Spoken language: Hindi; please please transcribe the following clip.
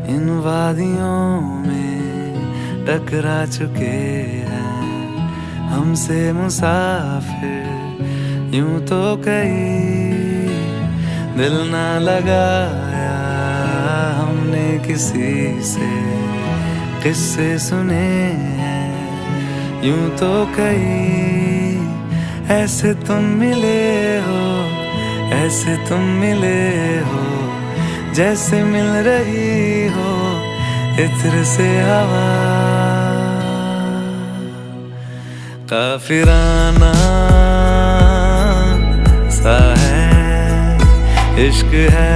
इन वादियों में टकरा चुके हैं हमसे मुसाफिर। यूं तो कहीं दिल ना लगाया हमने किसी से, किस्से सुने हैं यूं तो कहीं। ऐसे तुम मिले हो, ऐसे तुम मिले हो, जैसे मिल रही हो इत्र से हवा। काफिराना सा है इश्क है